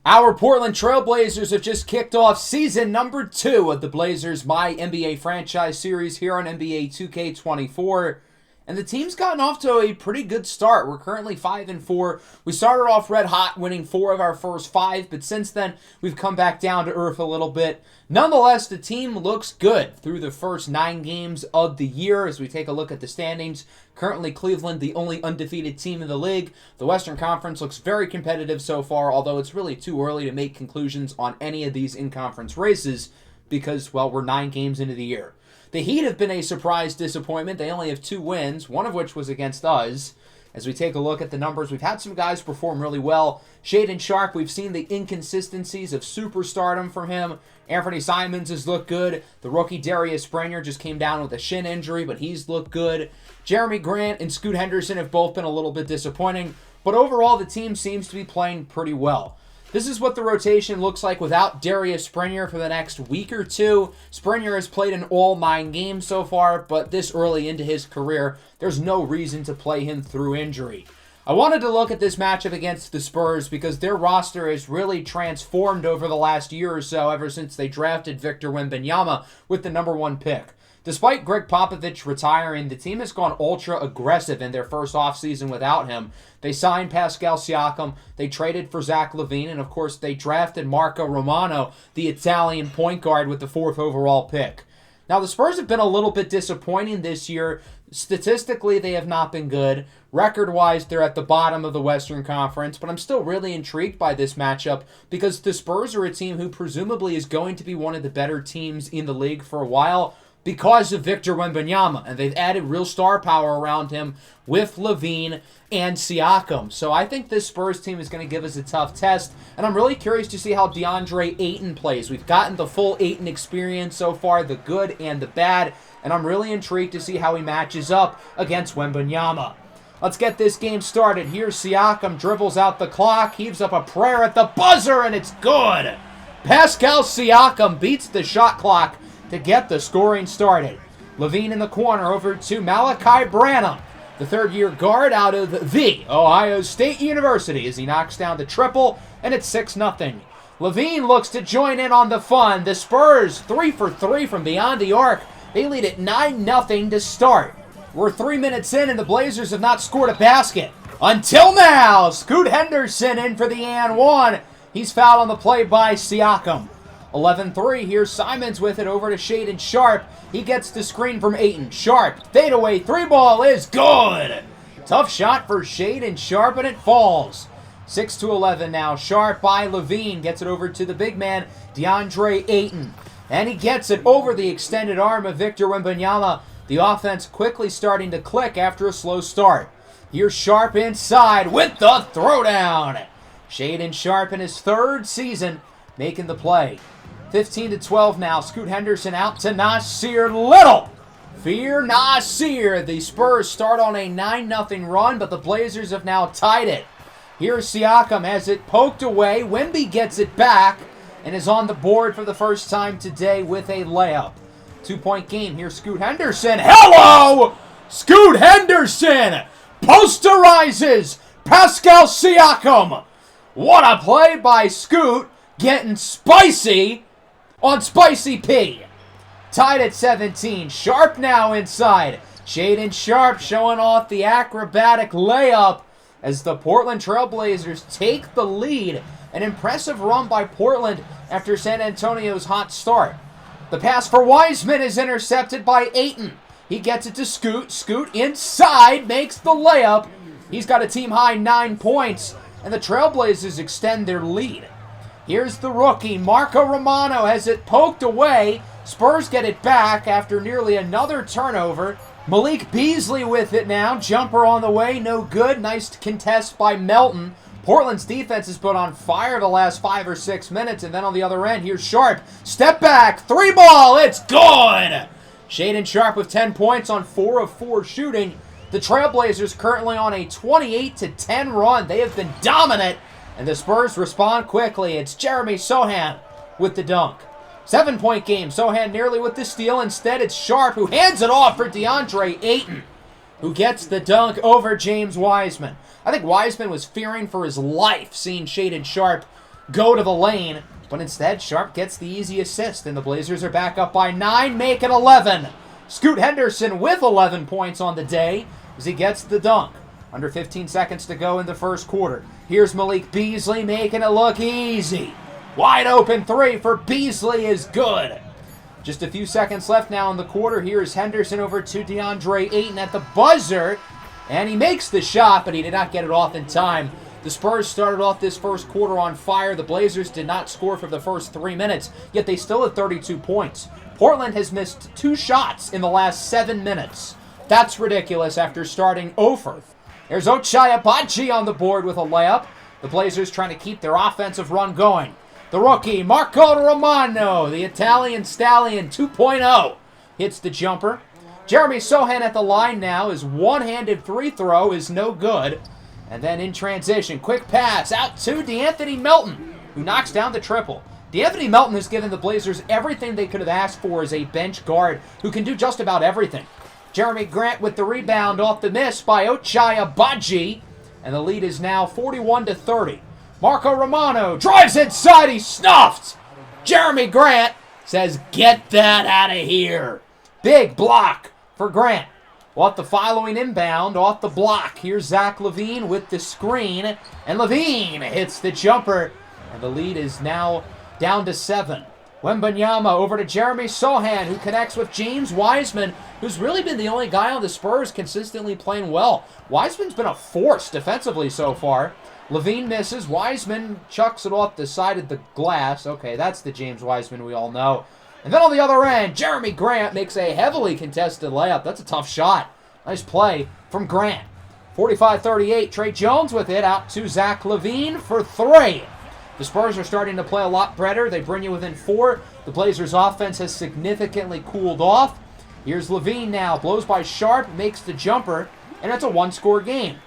Our Portland Trailblazers have just kicked off season number 2 of the Blazers MyNBA franchise series here on NBA 2K24. And the team's gotten off to a pretty good start. We're currently 5-4. We started off red hot, winning 4 of our first 5, but since then, we've come back down to earth a little bit. Nonetheless, the team looks good through the first 9 games of the year as we take a look at the standings. Currently, Cleveland, the only undefeated team in the league. The Western Conference looks very competitive so far, although it's really too early to make conclusions on any of these in-conference races because, well, we're 9 games into the year. The Heat have been a surprise disappointment. They only have 2 wins, one of which was against us. As we take a look at the numbers, we've had some guys perform really well. Ayton Sharp, we've seen the inconsistencies of superstardom from him. Anthony Simons has looked good. The rookie Darius Springer just came down with a shin injury, but he's looked good. Jeremy Grant and Scoot Henderson have both been a little bit disappointing, but overall the team seems to be playing pretty well. This is what the rotation looks like without Darius Springer for the next week or 2. Springer has played in all 9 games so far, but this early into his career, there's no reason to play him through injury. I wanted to look at this matchup against the Spurs because their roster has really transformed over the last year or so ever since they drafted Victor Wembanyama with the number 1 pick. Despite Greg Popovich retiring, the team has gone ultra-aggressive in their first offseason without him. They signed Pascal Siakam, they traded for Zach LaVine, and of course they drafted Marco Romano, the Italian point guard, with the 4th overall pick. Now, the Spurs have been a little bit disappointing this year. Statistically, they have not been good. Record-wise, they're at the bottom of the Western Conference, but I'm still really intrigued by this matchup because the Spurs are a team who presumably is going to be one of the better teams in the league for a while because of Victor Wembanyama, and they've added real star power around him with LaVine and Siakam. So I think this Spurs team is going to give us a tough test, and I'm really curious to see how DeAndre Ayton plays. We've gotten the full Ayton experience so far, the good and the bad, and I'm really intrigued to see how he matches up against Wembanyama. Let's get this game started. Here's Siakam, dribbles out the clock, heaves up a prayer at the buzzer, and it's good! Pascal Siakam beats the shot clock to get the scoring started. LaVine in the corner over to Malachi Branham, the third-year guard out of the Ohio State University, as he knocks down the triple, and it's 6-0. LaVine looks to join in on the fun. The Spurs 3 for 3 from beyond the arc. They lead at 9-0 to start. We're 3 minutes in, and the Blazers have not scored a basket. Until now, Scoot Henderson in for the and 1. He's fouled on the play by Siakam. 11-3, here's Simons with it over to Ayton Sharp. He gets the screen from Ayton. Sharp, fadeaway 3-ball is good. Tough shot for Ayton Sharp, and it falls. 6-11 now. Sharp by LaVine gets it over to the big man, DeAndre Ayton. And he gets it over the extended arm of Victor Wembanyama. The offense quickly starting to click after a slow start. Here's Sharp inside with the throwdown. Ayton Sharp in his 3rd season making the play. 15-12 now. Scoot Henderson out to Nasir Little. Fear Nasir. The Spurs start on a 9-0 run, but the Blazers have now tied it. Here's Siakam, has it poked away. Wemby gets it back and is on the board for the first time today with a layup. 2-point game. Here's Scoot Henderson. Hello! Scoot Henderson posterizes Pascal Siakam. What a play by Scoot, getting spicy on Spicy P. Tied at 17. Sharp now inside. Ayton Sharp showing off the acrobatic layup as the Portland Trailblazers take the lead. An impressive run by Portland after San Antonio's hot start. The pass for Wiseman is intercepted by Ayton. He gets it to Scoot. Scoot inside, makes the layup. He's got a team-high 9 points, and the Trailblazers extend their lead. Here's the rookie. Marco Romano has it poked away. Spurs get it back after nearly another turnover. Malik Beasley with it now. Jumper on the way, no good. Nice contest by Melton. Portland's defense has been on fire the last 5 or 6 minutes. And then on the other end, here's Sharp. Step back. 3-ball. It's good. Ayton Sharp with 10 points on 4 of 4 shooting. The Trailblazers currently on a 28-10 run. They have been dominant. And the Spurs respond quickly. It's Jeremy Sohan with the dunk. 7-point game. Sohan nearly with the steal. Instead, it's Sharp who hands it off for DeAndre Ayton, who gets the dunk over James Wiseman. I think Wiseman was fearing for his life seeing Ayton Sharp go to the lane. But instead, Sharp gets the easy assist, and the Blazers are back up by 9, make it 11. Scoot Henderson with 11 points on the day as he gets the dunk. Under 15 seconds to go in the first quarter. Here's Malik Beasley making it look easy. Wide open three for Beasley is good. Just a few seconds left now in the quarter. Here's Henderson over to DeAndre Ayton at the buzzer. And he makes the shot, but he did not get it off in time. The Spurs started off this first quarter on fire. The Blazers did not score for the first 3 minutes, yet they still had 32 points. Portland has missed 2 shots in the last 7 minutes. That's ridiculous after starting over. There's Ochai Agbaji on the board with a layup. The Blazers trying to keep their offensive run going. The rookie, Marco Romano, the Italian Stallion 2.0, hits the jumper. Jeremy Sohan at the line now. His one-handed free throw is no good. And then in transition, quick pass out to DeAnthony Melton, who knocks down the triple. DeAnthony Melton has given the Blazers everything they could have asked for as a bench guard who can do just about everything. Jeremy Grant with the rebound off the miss by Ochai Agbaji. And the lead is now 41-30. Marco Romano drives inside. He's snuffed. Jeremy Grant says, "Get that out of here." Big block for Grant. Off the following inbound, off the block. Here's Zach LaVine with the screen. And LaVine hits the jumper. And the lead is now down to 7. Wembanyama over to Jeremy Sohan, who connects with James Wiseman, who's really been the only guy on the Spurs consistently playing well. Wiseman's been a force defensively so far. LaVine misses. Wiseman chucks it off the side of the glass. Okay, that's the James Wiseman we all know. And then on the other end, Jeremy Grant makes a heavily contested layup. That's a tough shot. Nice play from Grant. 45-38, Trey Jones with it out to Zach LaVine for 3. The Spurs are starting to play a lot better. They bring you within 4. The Blazers' offense has significantly cooled off. Here's LaVine now. Blows by Sharp, makes the jumper, and it's a one-score game.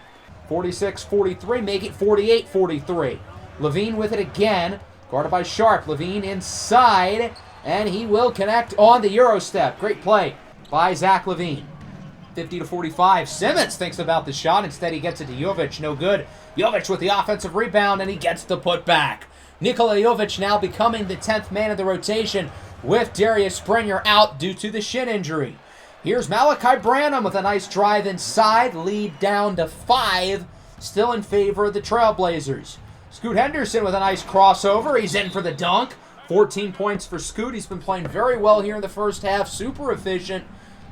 46-43, make it 48-43. LaVine with it again. Guarded by Sharp. LaVine inside, and he will connect on the Euro step. Great play by Zach LaVine. 50-45. Simmons thinks about the shot. Instead, he gets it to Jovic. No good. Jovic with the offensive rebound, and he gets the putback. Nikola Jovic now becoming the 10th man of the rotation with Darius Springer out due to the shin injury. Here's Malachi Branham with a nice drive inside. Lead down to 5. Still in favor of the Trailblazers. Scoot Henderson with a nice crossover. He's in for the dunk. 14 points for Scoot. He's been playing very well here in the first half. Super efficient.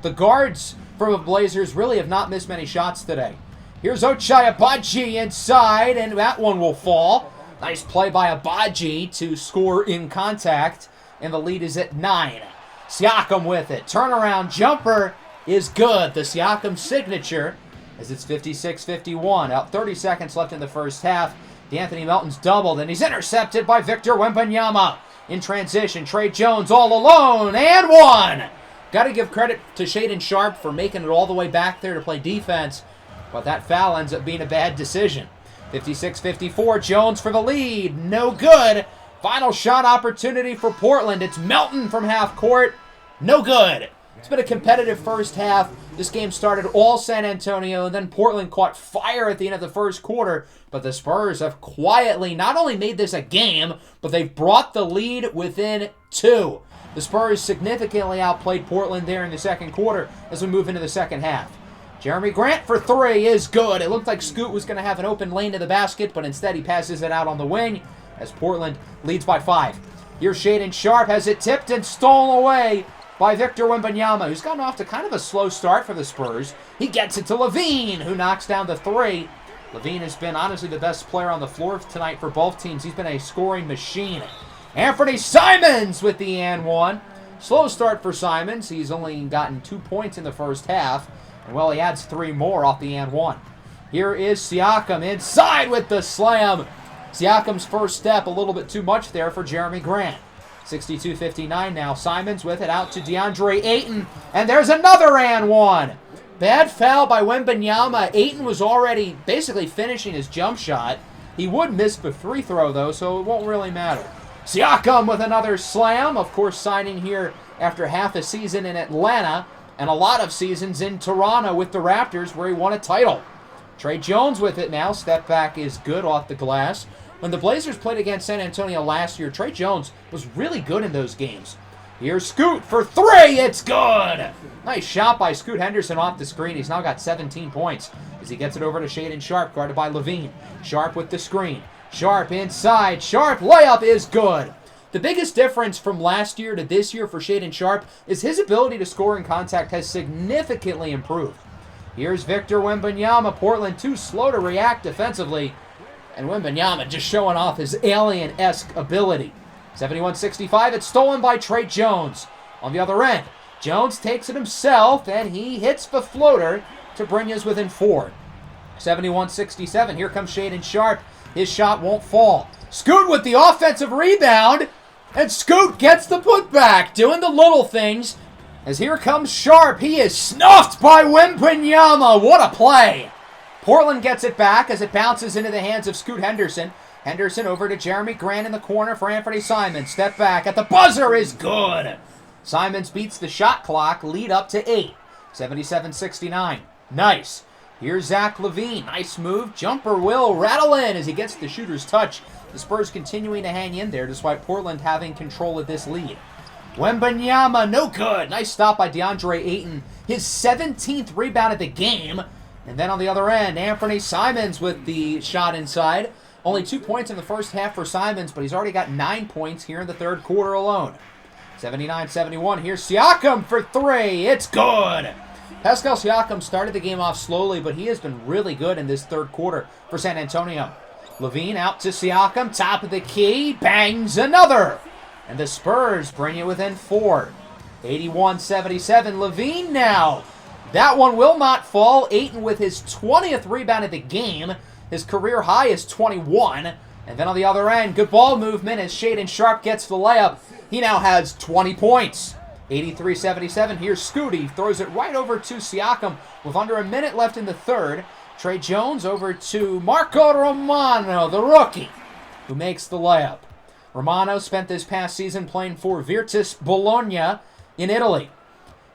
The guards for the Blazers really have not missed many shots today. Here's Ochai Agbaji inside, and that one will fall. Nice play by Agbaji to score in contact, and the lead is at 9. Siakam with it. Turnaround jumper is good. The Siakam signature, as it's 56-51. Out 30 seconds left in the first half. DeAnthony Melton's doubled, and he's intercepted by Victor Wembanyama. In transition, Trey Jones all alone, and 1. Got to give credit to Shaedon Sharp for making it all the way back there to play defense, but that foul ends up being a bad decision. 56-54, Jones for the lead. No good. Final shot opportunity for Portland. It's Melton from half court. No good. It's been a competitive first half. This game started all San Antonio, and then Portland caught fire at the end of the first quarter. But the Spurs have quietly not only made this a game, but they've brought the lead within 2. The Spurs significantly outplayed Portland there in the second quarter as we move into the second half. Jeremy Grant for 3 is good. It looked like Scoot was going to have an open lane to the basket, but instead he passes it out on the wing as Portland leads by 5. Here's Shaedon Sharp, has it tipped and stolen away by Victor Wembanyama, who's gotten off to kind of a slow start for the Spurs. He gets it to LaVine, who knocks down the 3. LaVine has been honestly the best player on the floor tonight for both teams. He's been a scoring machine. Anthony Simons with the and 1. Slow start for Simons. He's only gotten 2 points in the first half. And well, he adds 3 more off the and 1. Here is Siakam inside with the slam. Siakam's first step a little bit too much there for Jeremy Grant. 62-59 now. Simons with it out to DeAndre Ayton. And there's another and 1. Bad foul by Wembanyama. Ayton was already basically finishing his jump shot. He would miss the free throw, though, so it won't really matter. Siakam with another slam. Of course, signing here after half a season in Atlanta and a lot of seasons in Toronto with the Raptors where he won a title. Trey Jones with it now. Step back is good off the glass. When the Blazers played against San Antonio last year, Tre Jones was really good in those games. Here's Scoot for three. It's good. Nice shot by Scoot Henderson off the screen. He's now got 17 points as he gets it over to Shayden Sharp, guarded by Levine. Sharp with the screen. Sharp inside. Sharp layup is good. The biggest difference from last year to this year for Shayden Sharp is his ability to score in contact has significantly improved. Here's Victor Wembanyama. Portland too slow to react defensively. And Wembanyama just showing off his alien-esque ability. 71-65, it's stolen by Tre Jones. On the other end, Jones takes it himself, and he hits the floater to bring us within 4. 71-67, here comes Shayden Sharp. His shot won't fall. Scoot with the offensive rebound, and Scoot gets the putback, doing the little things. As here comes Sharp, he is snuffed by Wembanyama. What a play! Portland gets it back as it bounces into the hands of Scoot Henderson. Henderson over to Jeremy Grant in the corner for Anthony Simons. Step back at the buzzer is good. Simons beats the shot clock, lead up to 8. 77-69. Nice. Here's Zach LaVine. Nice move. Jumper will rattle in as he gets the shooter's touch. The Spurs continuing to hang in there despite Portland having control of this lead. Wembanyama, no good. Nice stop by DeAndre Ayton. His 17th rebound of the game. And then on the other end, Anthony Simons with the shot inside. Only 2 points in the first half for Simons, but he's already got 9 points here in the third quarter alone. 79-71, here's Siakam for three. It's good. Pascal Siakam started the game off slowly, but he has been really good in this third quarter for San Antonio. Levine out to Siakam, top of the key, bangs another. And the Spurs bring it within 4. 81-77, Levine now. That one will not fall. Ayton with his 20th rebound of the game. His career high is 21. And then on the other end, good ball movement as Shayden Sharp gets the layup. He now has 20 points. 83-77, here's Scooty. Throws it right over to Siakam with under a minute left in the third. Tre Jones over to Marco Romano, the rookie, who makes the layup. Romano spent this past season playing for Virtus Bologna in Italy.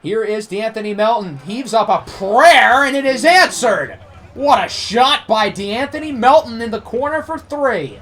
Here is DeAnthony Melton. Heaves up a prayer, and it is answered. What a shot by DeAnthony Melton in the corner for three.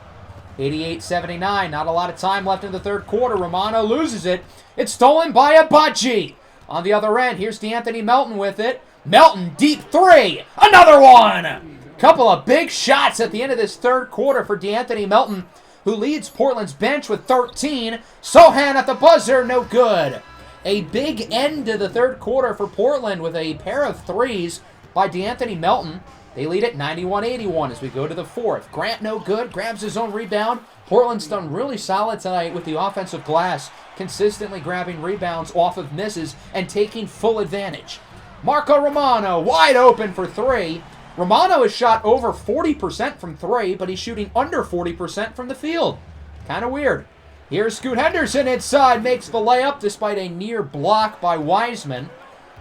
88-79. Not a lot of time left in the third quarter. Romano loses it. It's stolen by Abaji. On the other end, here's DeAnthony Melton with it. Melton, deep three. Another one. Couple of big shots at the end of this third quarter for DeAnthony Melton, who leads Portland's bench with 13. Sohan at the buzzer, no good. A big end to the third quarter for Portland with a pair of threes by DeAnthony Melton. They lead at 91-81 as we go to the fourth. Grant no good, grabs his own rebound. Portland's done really solid tonight with the offensive glass, consistently grabbing rebounds off of misses and taking full advantage. Marco Romano wide open for three. Romano has shot over 40% from three, but he's shooting under 40% from the field. Kind of weird. Here's Scoot Henderson inside, makes the layup despite a near block by Wiseman.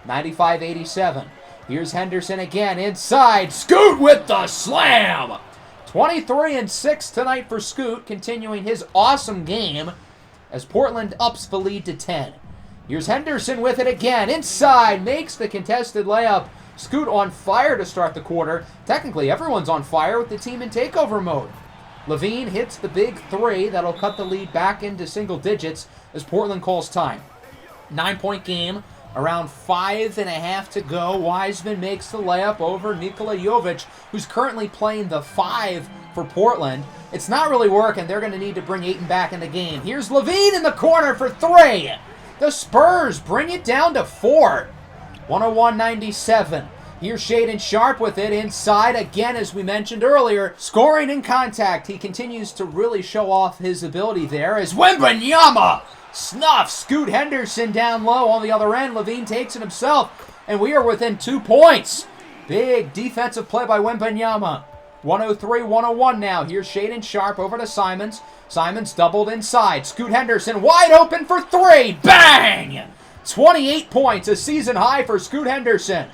95-87. Here's Henderson again inside. Scoot with the slam. 23-6 tonight for Scoot, continuing his awesome game as Portland ups the lead to 10. Here's Henderson with it again. Inside, makes the contested layup. Scoot on fire to start the quarter. Technically, everyone's on fire with the team in takeover mode. Levine hits the big three that'll cut the lead back into single digits as Portland calls time. 9-point game, around 5.5 to go. Wiseman makes the layup over Nikola Jovic, who's currently playing the 5 for Portland. It's not really working. They're going to need to bring Ayton back in the game. Here's Levine in the corner for three. The Spurs bring it down to 4. 101-97. Here's Shayden Sharp with it inside again, as we mentioned earlier. Scoring in contact. He continues to really show off his ability there as Wembanyama snuffs Scoot Henderson down low on the other end. Levine takes it himself, and we are within 2 points. Big defensive play by Wembanyama. 103-101 now. Here's Shayden Sharp over to Simons. Simons doubled inside. Scoot Henderson wide open for three. Bang! 28 points, a season high for Scoot Henderson.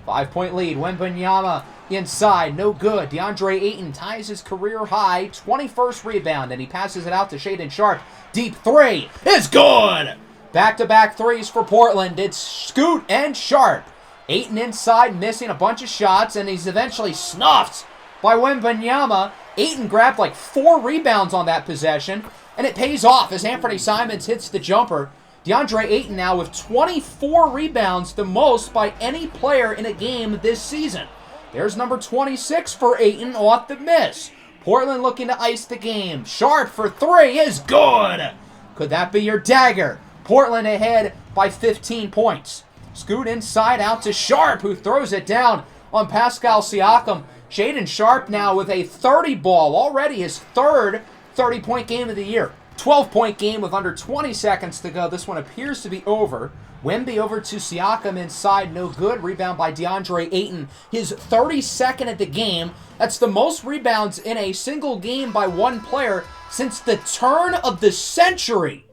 5-point lead. Wembanyama inside, no good. DeAndre Ayton ties his career high, 21st rebound, and he passes it out to Shayden Sharp. Deep three is good. Back-to-back threes for Portland. It's Scoot and Sharp. Ayton inside, missing a bunch of shots, and he's eventually snuffed by Wembanyama. Ayton grabbed like 4 rebounds on that possession, and it pays off as Anthony Simons hits the jumper. DeAndre Ayton now with 24 rebounds, the most by any player in a game this season. There's number 26 for Ayton off the miss. Portland looking to ice the game. Sharp for 3 is good. Could that be your dagger? Portland ahead by 15 points. Scoot inside out to Sharp, who throws it down on Pascal Siakam. Shaedon Sharp now with a 30 ball, already his third 30-point game of the year. 12-point game with under 20 seconds to go. This one appears to be over. Wemby over to Siakam inside, no good. Rebound by DeAndre Ayton, his 32nd of the game. That's the most rebounds in a single game by one player since the turn of the century.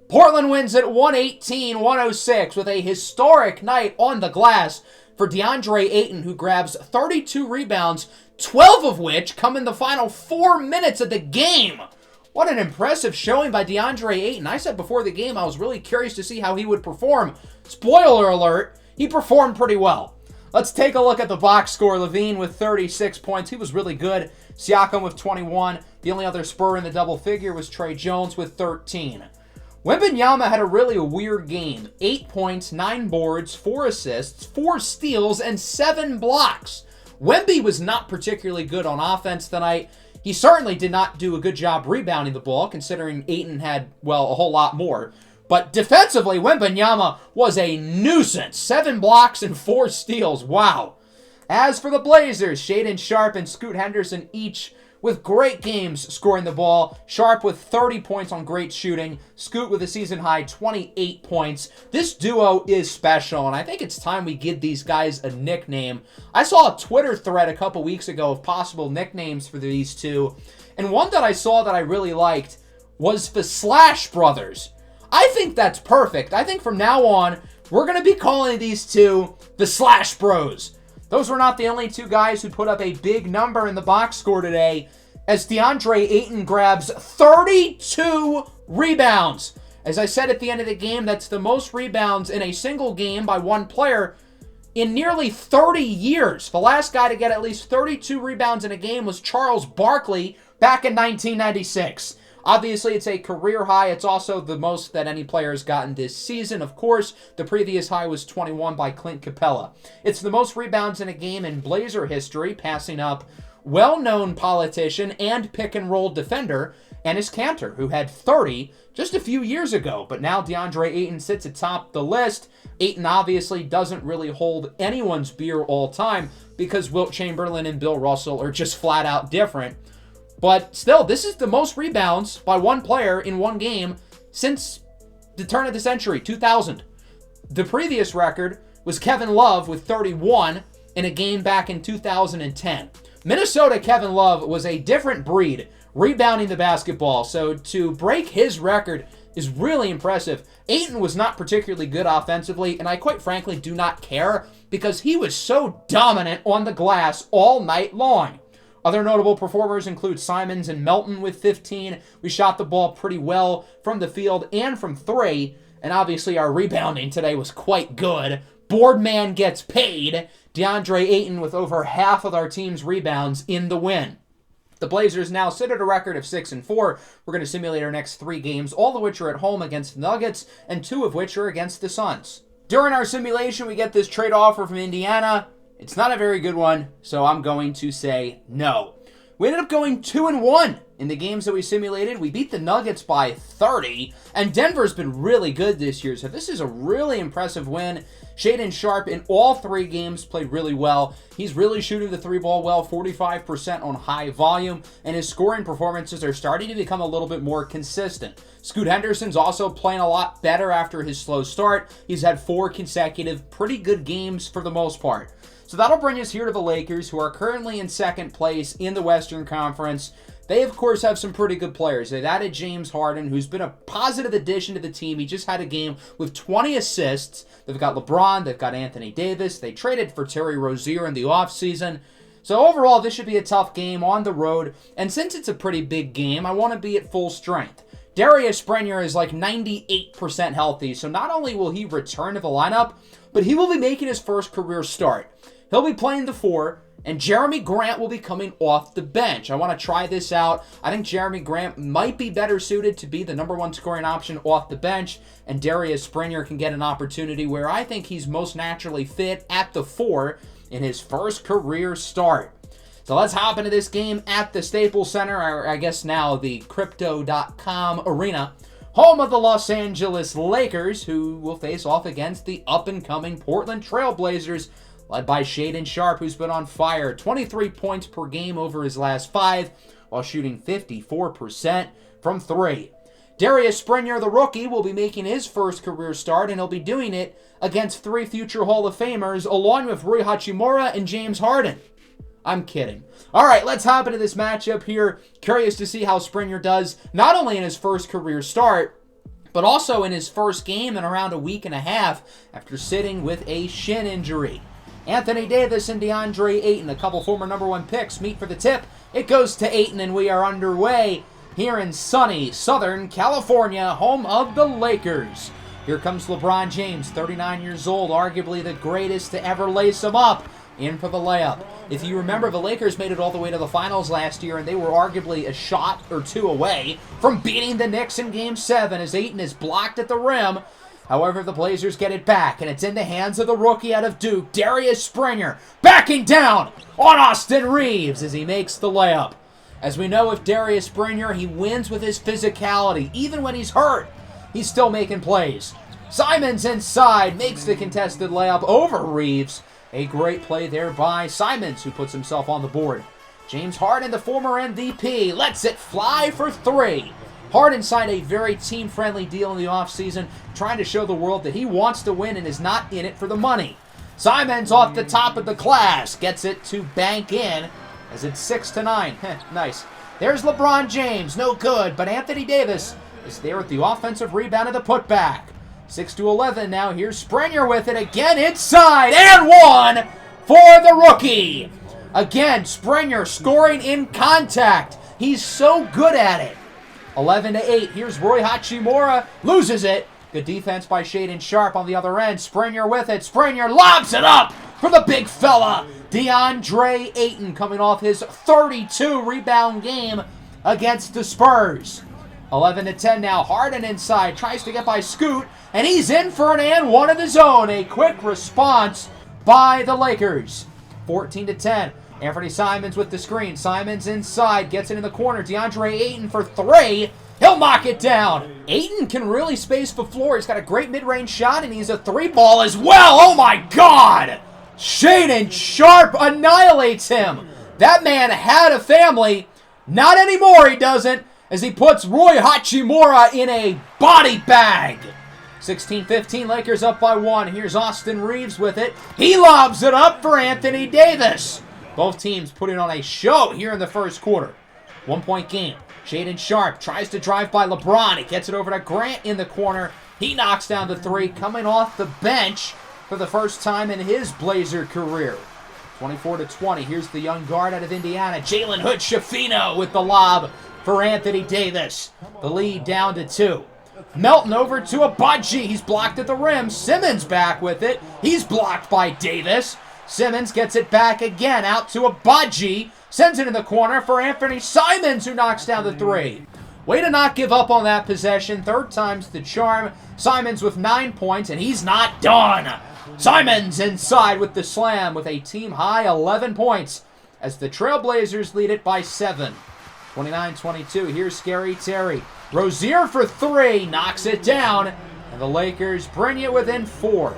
Portland wins at 118-106 with a historic night on the glass for DeAndre Ayton, who grabs 32 rebounds, 12 of which come in the final 4 minutes of the game. What an impressive showing by DeAndre Ayton. I said before the game I was really curious to see how he would perform. Spoiler alert, he performed pretty well. Let's take a look at the box score. LaVine with 36 points. He was really good. Siakam with 21. The only other Spur in the double figure was Trey Jones with 13. Wembanyama had a really weird game. 8 points, 9 boards, 4 assists, 4 steals, and 7 blocks. Wemby was not particularly good on offense tonight. He certainly did not do a good job rebounding the ball, considering Ayton had, well, a whole lot more. But defensively, Wembanyama was a nuisance. 7 blocks and 4 steals. Wow. As for the Blazers, Shaedon Sharp and Scoot Henderson each with great games scoring the ball. Sharp with 30 points on great shooting. Scoot with a season-high 28 points. This duo is special, and I think it's time we give these guys a nickname. I saw a Twitter thread a couple weeks ago of possible nicknames for these two, and one that I saw that I really liked was the Slash Brothers. I think that's perfect. I think from now on, we're going to be calling these two the Slash Bros. Those were not the only two guys who put up a big number in the box score today, as DeAndre Ayton grabs 32 rebounds. As I said at the end of the game, that's the most rebounds in a single game by one player in nearly 30 years. The last guy to get at least 32 rebounds in a game was Charles Barkley back in 1996. Obviously, it's a career high. It's also the most that any player has gotten this season. Of course, the previous high was 21 by Clint Capella. It's the most rebounds in a game in Blazer history, passing up well-known politician and pick-and-roll defender Enes Kanter, who had 30 just a few years ago. But now DeAndre Ayton sits atop the list. Ayton obviously doesn't really hold anyone's beer all time because Wilt Chamberlain and Bill Russell are just flat-out different. But still, this is the most rebounds by one player in one game since the turn of the century, 2000. The previous record was Kevin Love with 31 in a game back in 2010. Minnesota Kevin Love was a different breed, rebounding the basketball, so to break his record is really impressive. Ayton was not particularly good offensively, and I quite frankly do not care because he was so dominant on the glass all night long. Other notable performers include Simons and Melton with 15. We shot the ball pretty well from the field and from 3. And obviously our rebounding today was quite good. Boardman gets paid. DeAndre Ayton with over half of our team's rebounds in the win. The Blazers now sit at a record of 6-4. We're going to simulate our next 3 games, all of which are at home against the Nuggets, and 2 of which are against the Suns. During our simulation, we get this trade offer from Indiana. It's not a very good one, so I'm going to say no. We ended up going 2-1 in the games that we simulated. We beat the Nuggets by 30, and Denver's been really good this year, so this is a really impressive win. Shaedon Sharp in all 3 games played really well. He's really shooting the 3-ball well, 45% on high volume, and his scoring performances are starting to become a little bit more consistent. Scoot Henderson's also playing a lot better after his slow start. He's had 4 consecutive pretty good games for the most part. So that'll bring us here to the Lakers, who are currently in second place in the Western Conference. They, of course, have some pretty good players. They've added James Harden, who's been a positive addition to the team. He just had a game with 20 assists. They've got LeBron. They've got Anthony Davis. They traded for Terry Rozier in the offseason. So overall, this should be a tough game on the road. And since it's a pretty big game, I want to be at full strength. Darius Springer is like 98% healthy, so not only will he return to the lineup, but he will be making his first career start. He'll be playing the 4, And Jeremy Grant will be coming off the bench. I want to try this out. I think Jeremy Grant might be better suited to be the #1 scoring option off the bench, and Darius Springer can get an opportunity where I think he's most naturally fit at the 4 in his first career start. So let's hop into this game at the Staples Center, or I guess now the Crypto.com Arena, home of the Los Angeles Lakers, who will face off against the up-and-coming Portland Trail Blazers, led by Shaedon Sharpe, who's been on fire. 23 points per game over his last 5, while shooting 54% from 3. Darius Springer, the rookie, will be making his first career start, and he'll be doing it against 3 future Hall of Famers, along with Rui Hachimura and James Harden. I'm kidding. All right, let's hop into this matchup here. Curious to see how Springer does, not only in his first career start, but also in his first game in around a week and a half after sitting with a shin injury. Anthony Davis and DeAndre Ayton, a couple former #1 picks, meet for the tip. It goes to Ayton, and we are underway here in sunny Southern California, home of the Lakers. Here comes LeBron James, 39 years old, arguably the greatest to ever lace him up. In for the layup. If you remember, the Lakers made it all the way to the finals last year, and they were arguably a shot or 2 away from beating the Knicks in Game 7 as Ayton is blocked at the rim. However, the Blazers get it back, and it's in the hands of the rookie out of Duke, Darius Springer, backing down on Austin Reeves as he makes the layup. As we know with Darius Springer, he wins with his physicality. Even when he's hurt, he's still making plays. Simons inside, makes the contested layup over Reeves. A great play there by Simons, who puts himself on the board. James Harden, the former MVP, lets it fly for 3. Harden signed a very team-friendly deal in the offseason, trying to show the world that he wants to win and is not in it for the money. Simons off the top of the class, gets it to bank in as it's 6-9. Nice. There's LeBron James, no good, but Anthony Davis is there with the offensive rebound and the putback. 6-11 now. Here's Springer with it again inside, and 1 for the rookie. Again, Springer scoring in contact. He's so good at it. 11-8. Here's Rui Hachimura, loses it. Good defense by Shaedon Sharpe on the other end. Springer with it. Springer lobs it up for the big fella, DeAndre Ayton, coming off his 32 rebound game against the Spurs. 11-10 now. Harden inside, tries to get by Scoot, and he's in for an and 1 of his own. A quick response by the Lakers. 14-10. Anthony Simons with the screen. Simons inside, gets it in the corner. DeAndre Ayton for 3. He'll knock it down. Ayton can really space the floor. He's got a great mid-range shot, and he's a 3-ball as well. Oh my God! Shaedon Sharpe annihilates him. That man had a family. Not anymore, he doesn't, as he puts Rui Hachimura in a body bag. 16-15, Lakers up by 1. Here's Austin Reeves with it. He lobs it up for Anthony Davis. Both teams putting on a show here in the first quarter. 1-point game. Shaedon Sharpe tries to drive by LeBron. He gets it over to Grant in the corner. He knocks down the 3, coming off the bench for the first time in his Blazer career. 24-20. Here's the young guard out of Indiana, Jalen Hood-Schifino, with the lob for Anthony Davis. The lead down to 2. Melton over to Abaji. He's blocked at the rim. Simmons back with it. He's blocked by Davis. Simmons gets it back again out to Abaji. Sends it in the corner for Anthony Simons, who knocks down the 3. Way to not give up on that possession. 3rd time's the charm. Simons with 9 points, and he's not done. Simons inside with the slam with a team-high 11 points as the Trailblazers lead it by 7. 29-22. Here's Scary Terry. Rozier for 3. Knocks it down. And the Lakers bring it within 4.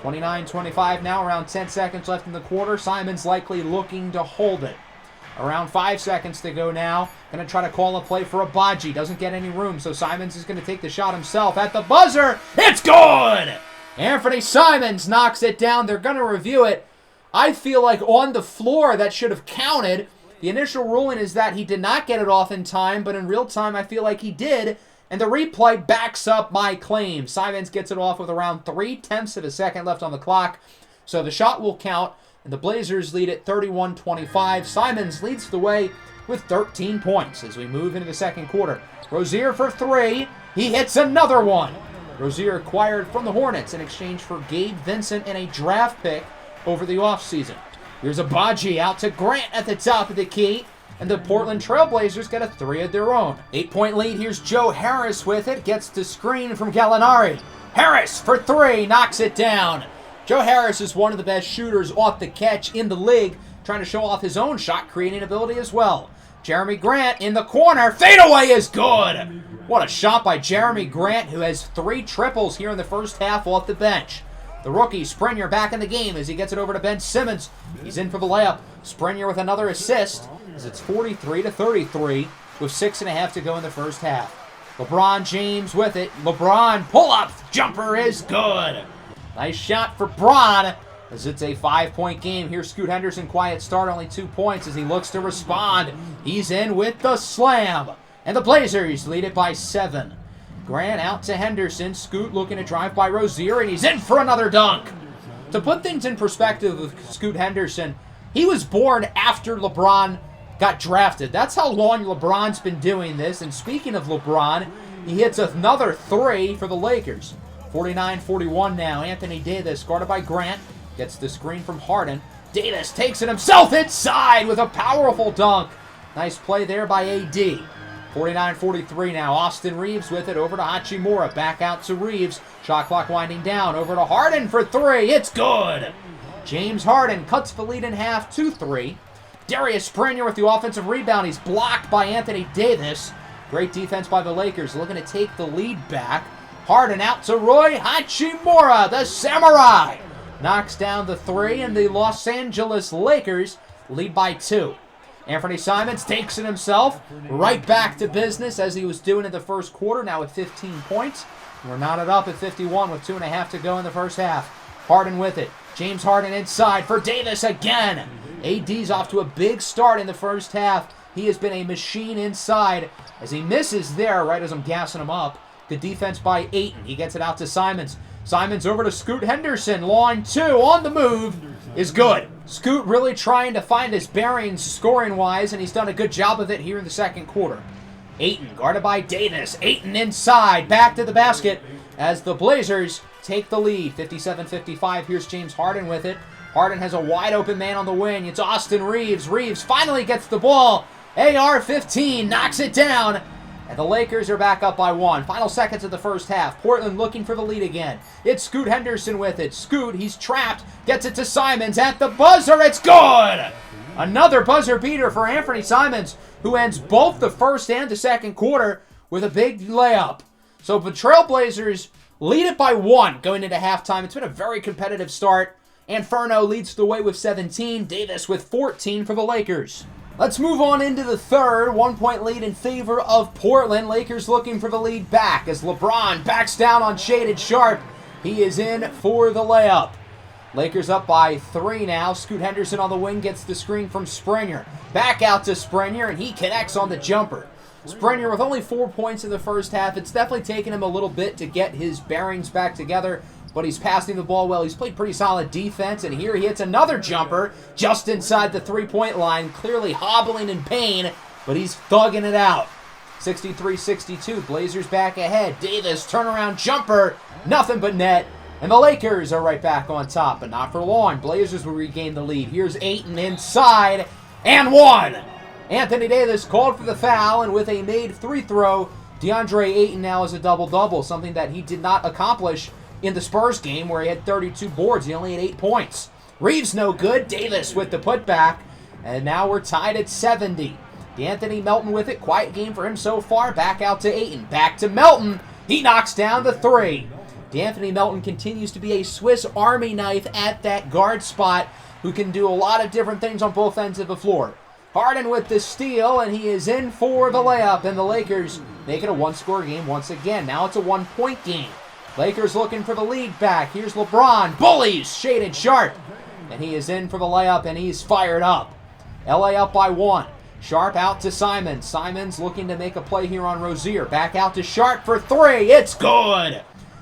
29-25 now. Around 10 seconds left in the quarter. Simons likely looking to hold it. Around 5 seconds to go now. Going to try to call a play for Abaji. Doesn't get any room, so Simons is going to take the shot himself at the buzzer. It's good! Anthony Simons knocks it down. They're going to review it. I feel like on the floor that should have counted. The initial ruling is that he did not get it off in time, but in real time I feel like he did, and the replay backs up my claim. Simons gets it off with around 0.3 of a second left on the clock, so the shot will count, and the Blazers lead at 31-25. Simons leads the way with 13 points as we move into the second quarter. Rozier for 3. He hits another one. Rozier acquired from the Hornets in exchange for Gabe Vincent and a draft pick over the offseason. Here's a Baji out to Grant at the top of the key. And the Portland Trailblazers get a 3 of their own. 8-point lead. Here's Joe Harris with it. Gets the screen from Gallinari. Harris for 3. Knocks it down. Joe Harris is one of the best shooters off the catch in the league. Trying to show off his own shot creating ability as well. Jeremy Grant in the corner. Fadeaway is good. What a shot by Jeremy Grant, who has 3 triples here in the first half off the bench. The rookie, Springer, back in the game as he gets it over to Ben Simmons. He's in for the layup. Springer with another assist as it's 43-33 with 6.5 to go in the first half. LeBron James with it. LeBron pull-up jumper is good. Nice shot for Bron as it's a 5-point game. Here's Scoot Henderson, quiet start, only 2 points as he looks to respond. He's in with the slam. And the Blazers lead it by 7. Grant out to Henderson. Scoot looking to drive by Rozier, and he's in for another dunk. To put things in perspective with Scoot Henderson, he was born after LeBron got drafted. That's how long LeBron's been doing this. And speaking of LeBron, he hits another 3 for the Lakers. 49-41 now. Anthony Davis, guarded by Grant, gets the screen from Harden. Davis takes it himself inside with a powerful dunk. Nice play there by AD. 49-43 now. Austin Reeves with it over to Hachimura. Back out to Reeves. Shot clock winding down. Over to Harden for 3. It's good. James Harden cuts the lead in half 2-3. Darius Springer with the offensive rebound. He's blocked by Anthony Davis. Great defense by the Lakers, looking to take the lead back. Harden out to Roy Hachimura, the Samurai. Knocks down the 3, and the Los Angeles Lakers lead by 2. Anthony Simons takes it himself, right back to business as he was doing in the first quarter, now with 15 points. We're knotted up at 51 with 2.5 to go in the first half. Harden with it. James Harden inside for Davis again. AD's off to a big start in the first half. He has been a machine inside as he misses there right as I'm gassing him up. Good defense by Ayton. He gets it out to Simons. Simons over to Scoot Henderson. Line 2 on the move is good. Scoot really trying to find his bearings scoring-wise, and he's done a good job of it here in the second quarter. Ayton guarded by Davis. Ayton inside. Back to the basket as the Blazers take the lead. 57-55. Here's James Harden with it. Harden has a wide-open man on the wing. It's Austin Reeves. Reeves finally gets the ball. AR-15 knocks it down. And the Lakers are back up by 1. Final seconds of the first half. Portland looking for the lead again. It's Scoot Henderson with it. Scoot, he's trapped. Gets it to Simons at the buzzer. It's good! Another buzzer beater for Anthony Simons, who ends both the first and the second quarter with a big layup. So the Trailblazers lead it by 1 going into halftime. It's been a very competitive start. Inferno leads the way with 17. Davis with 14 for the Lakers. Let's move on into the third. 1-point lead in favor of Portland. Lakers looking for the lead back as LeBron backs down on Shaded Sharp. He is in for the layup. Lakers up by 3 now. Scoot Henderson on the wing gets the screen from Springer. Back out to Springer, and he connects on the jumper. Springer with only 4 points in the first half. It's definitely taken him a little bit to get his bearings back together, but he's passing the ball well. He's played pretty solid defense, and here he hits another jumper just inside the 3-point line, clearly hobbling in pain, but he's thugging it out. 63-62, Blazers back ahead. Davis, turnaround jumper, nothing but net, and the Lakers are right back on top, but not for long. Blazers will regain the lead. Here's Ayton inside, and 1. Anthony Davis called for the foul, and with a made free throw, DeAndre Ayton now has a double-double, something that he did not accomplish in the Spurs game where he had 32 boards. He only had 8 points. Reeves no good. Davis with the putback. And now we're tied at 70. D'Anthony Melton with it. Quiet game for him so far. Back out to Ayton. Back to Melton. He knocks down the 3. D'Anthony Melton continues to be a Swiss Army knife at that guard spot who can do a lot of different things on both ends of the floor. Harden with the steal, and he is in for the layup. And the Lakers make it a 1-score game once again. Now it's a 1-point game. Lakers looking for the lead back. Here's LeBron. Bullies. Shaded Sharp. And he is in for the layup, and he's fired up. LA up by 1. Sharp out to Simons. Simons looking to make a play here on Rozier. Back out to Sharp for 3. It's good.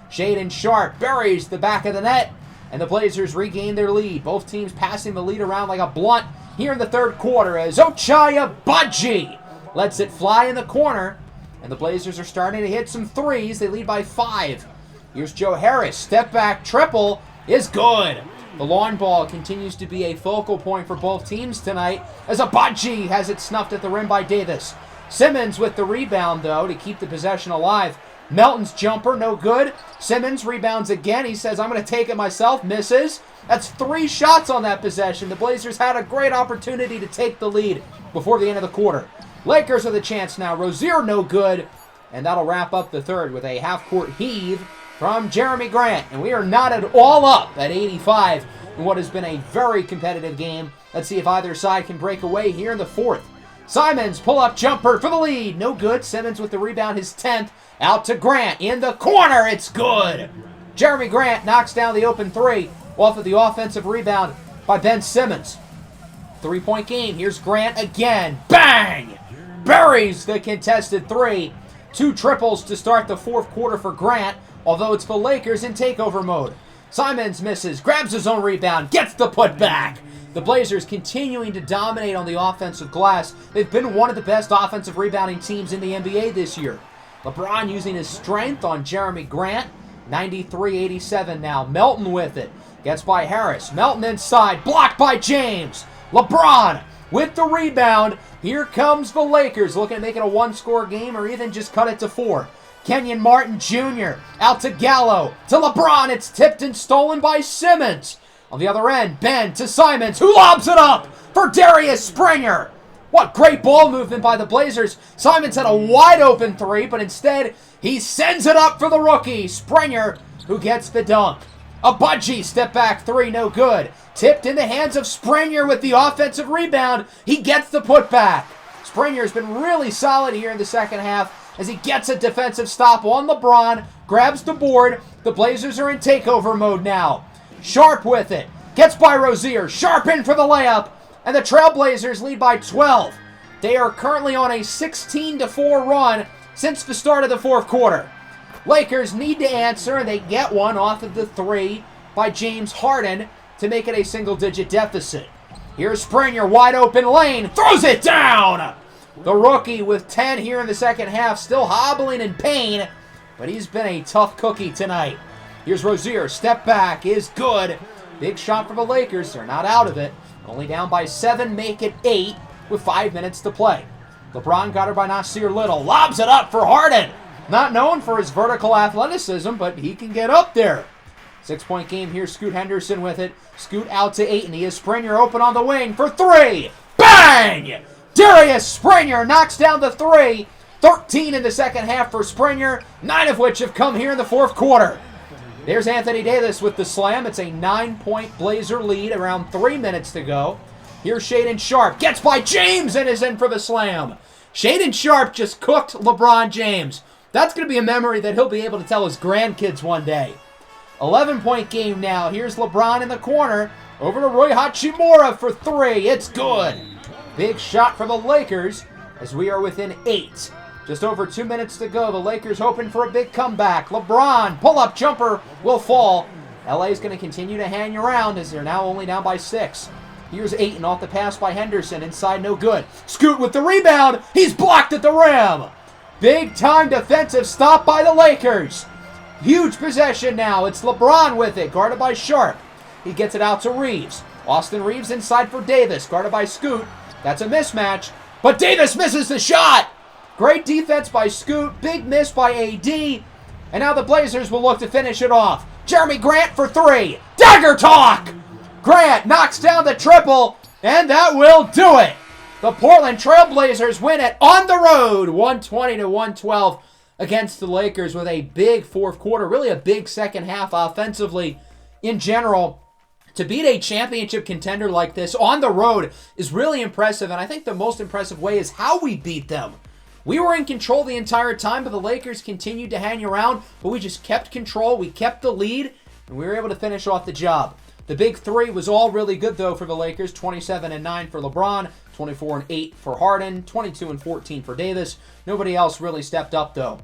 Shaded Sharp buries the back of the net, and the Blazers regain their lead. Both teams passing the lead around like a blunt here in the third quarter as Ochai Agbaji lets it fly in the corner, and the Blazers are starting to hit some threes. They lead by 5. Here's Joe Harris. Step back triple is good. The lawn ball continues to be a focal point for both teams tonight as Abaji has it snuffed at the rim by Davis. Simmons with the rebound, though, to keep the possession alive. Melton's jumper, no good. Simmons rebounds again. He says, I'm going to take it myself. Misses. That's 3 shots on that possession. The Blazers had a great opportunity to take the lead before the end of the quarter. Lakers with a chance now. Rozier, no good. And that'll wrap up the third with a half-court heave from Jeremy Grant. And we are knotted all up at 85 in what has been a very competitive game. Let's see if either side can break away here in the fourth. Simons, pull-up jumper for the lead. No good. Simmons with the rebound, his 10th. Out to Grant. In the corner. It's good. Jeremy Grant knocks down the open 3 off of the offensive rebound by Ben Simmons. 3-point game. Here's Grant again. Bang! Buries the contested 3. 2 triples to start the fourth quarter for Grant, although it's the Lakers in takeover mode. Simons misses, grabs his own rebound, gets the putback. The Blazers continuing to dominate on the offensive glass. They've been one of the best offensive rebounding teams in the NBA this year. LeBron using his strength on Jeremy Grant. 93-87 now. Melton with it. Gets by Harris. Melton inside. Blocked by James. LeBron with the rebound. Here comes the Lakers looking to make it a 1-score game or even just cut it to 4. Kenyon Martin Jr. out to Gallo. To LeBron. It's tipped and stolen by Simmons. On the other end, Ben to Simons, who lobs it up for Darius Springer. What great ball movement by the Blazers. Simons had a wide open 3, but instead he sends it up for the rookie, Springer, who gets the dunk. A Budgie step back 3, no good. Tipped in the hands of Springer with the offensive rebound. He gets the putback. Springer's been really solid here in the second half as he gets a defensive stop on LeBron, grabs the board. The Blazers are in takeover mode now. Sharp with it. Gets by Rozier. Sharp in for the layup. And the Trailblazers lead by 12. They are currently on a 16-4 run since the start of the fourth quarter. Lakers need to answer, and they get one off of the 3 by James Harden to make it a single-digit deficit. Here's Springer, wide open lane. Throws it down! The rookie with 10 here in the second half, still hobbling in pain, but he's been a tough cookie tonight. Here's Rozier. Step back is good. Big shot for the Lakers. They're not out of it. Only down by 7, make it 8 with 5 minutes to play. LeBron got her by Nasir Little. Lobs it up for Harden. Not known for his vertical athleticism, but he can get up there. 6-point game here. Scoot Henderson with it. Scoot out to Ayton. He has Springer open on the wing for 3. Bang! Darius Springer knocks down the 3. 13 in the second half for Springer, 9 of which have come here in the fourth quarter. There's Anthony Davis with the slam. It's a 9-point Blazer lead, around 3 minutes to go. Here's Shaedon Sharpe. Gets by James and is in for the slam. Shaedon Sharpe just cooked LeBron James. That's going to be a memory that he'll be able to tell his grandkids one day. 11-point game now. Here's LeBron in the corner. Over to Rui Hachimura for 3. It's good. Big shot for the Lakers as we are within 8. Just over 2 minutes to go. The Lakers hoping for a big comeback. LeBron, pull-up jumper will fall. LA is going to continue to hang around as they're now only down by 6. Here's Ayton off the pass by Henderson. Inside, no good. Scoot with the rebound. He's blocked at the rim. Big-time defensive stop by the Lakers. Huge possession now. It's LeBron with it, guarded by Sharpe. He gets it out to Reeves. Austin Reeves inside for Davis, guarded by Scoot. That's a mismatch, but Davis misses the shot. Great defense by Scoot. Big miss by AD. And now the Blazers will look to finish it off. Jeremy Grant for 3. Dagger talk! Grant knocks down the triple, and that will do it. The Portland Trailblazers win it on the road, 120-112 against the Lakers with a big fourth quarter, really a big second half offensively in general. To beat a championship contender like this on the road is really impressive, and I think the most impressive way is how we beat them. We were in control the entire time, but the Lakers continued to hang around, but we just kept control, we kept the lead, and we were able to finish off the job. The big 3 was all really good, though, for the Lakers. 27-9 for LeBron, 24-8 for Harden, 22-14 for Davis. Nobody else really stepped up, though.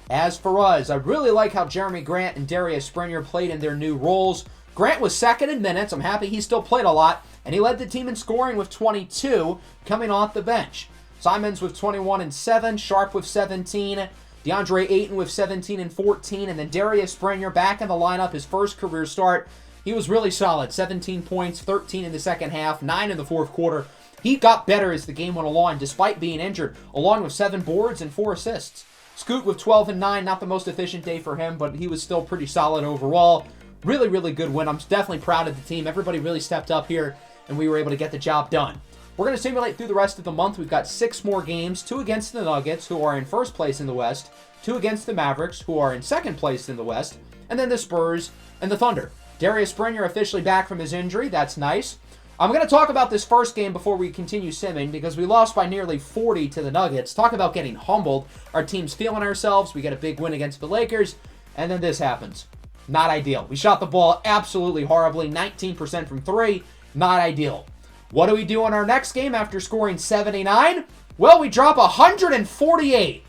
As for us, I really like how Jeremy Grant and Darius Springer played in their new roles. Grant was second in minutes. I'm happy he still played a lot, and he led the team in scoring with 22 coming off the bench. Simons with 21-7, Sharpe with 17, DeAndre Ayton with 17-14, and then Darius Springer back in the lineup, his first career start, He was really solid. 17 points, 13 in the second half, 9 in the fourth quarter. He got better as the game went along, despite being injured, along with 7 boards and 4 assists. Scoot with 12 and 9, not the most efficient day for him, but he was still pretty solid overall. Really, really good win. I'm definitely proud of the team. Everybody really stepped up here, and we were able to get the job done. We're going to simulate through the rest of the month. We've got 6 more games, 2 against the Nuggets, who are in first place in the West, 2 against the Mavericks, who are in second place in the West, and then the Spurs and the Thunder. Darius Springer officially back from his injury. That's nice. I'm going to talk about this first game before we continue simming, because we lost by nearly 40 to the Nuggets. Talk about getting humbled. Our team's feeling ourselves. We get a big win against the Lakers, and then this happens. Not ideal. We shot the ball absolutely horribly. 19% from 3. Not ideal. What do we do in our next game after scoring 79? Well, we drop 148.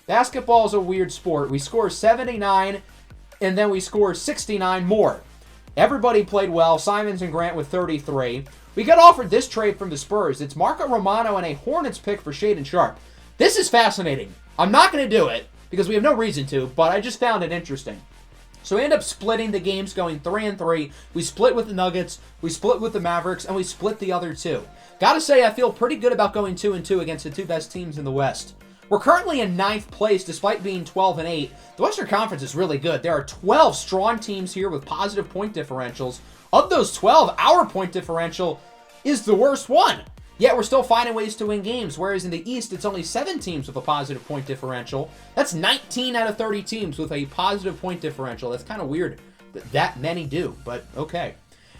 Basketball is a weird sport. We score 79, and then we score 69 more. Everybody played well. Simons and Grant with 33. We got offered this trade from the Spurs. It's Marco Romano and a Hornets pick for Shaedon Sharpe. This is fascinating. I'm not going to do it because we have no reason to, but I just found it interesting. So we end up splitting the games, going 3-3. We split with the Nuggets, we split with the Mavericks, and we split the other 2. Gotta say, I feel pretty good about going 2-2 against the 2 best teams in the West. We're currently in 9th place despite being 12-8. The Western Conference is really good. There are 12 strong teams here with positive point differentials. Of those 12, our point differential is the worst one. Yet we're still finding ways to win games, whereas in the East, it's only 7 teams with a positive point differential. That's 19 out of 30 teams with a positive point differential. That's kind of weird that many do, but okay.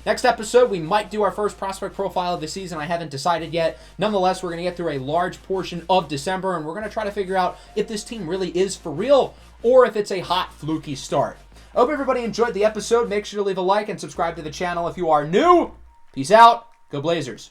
Next episode, we might do our first prospect profile of the season. I haven't decided yet. Nonetheless, we're going to get through a large portion of December, and we're going to try to figure out if this team really is for real or if it's a hot, fluky start. I hope everybody enjoyed the episode. Make sure to leave a like and subscribe to the channel if you are new. Peace out. Go Blazers.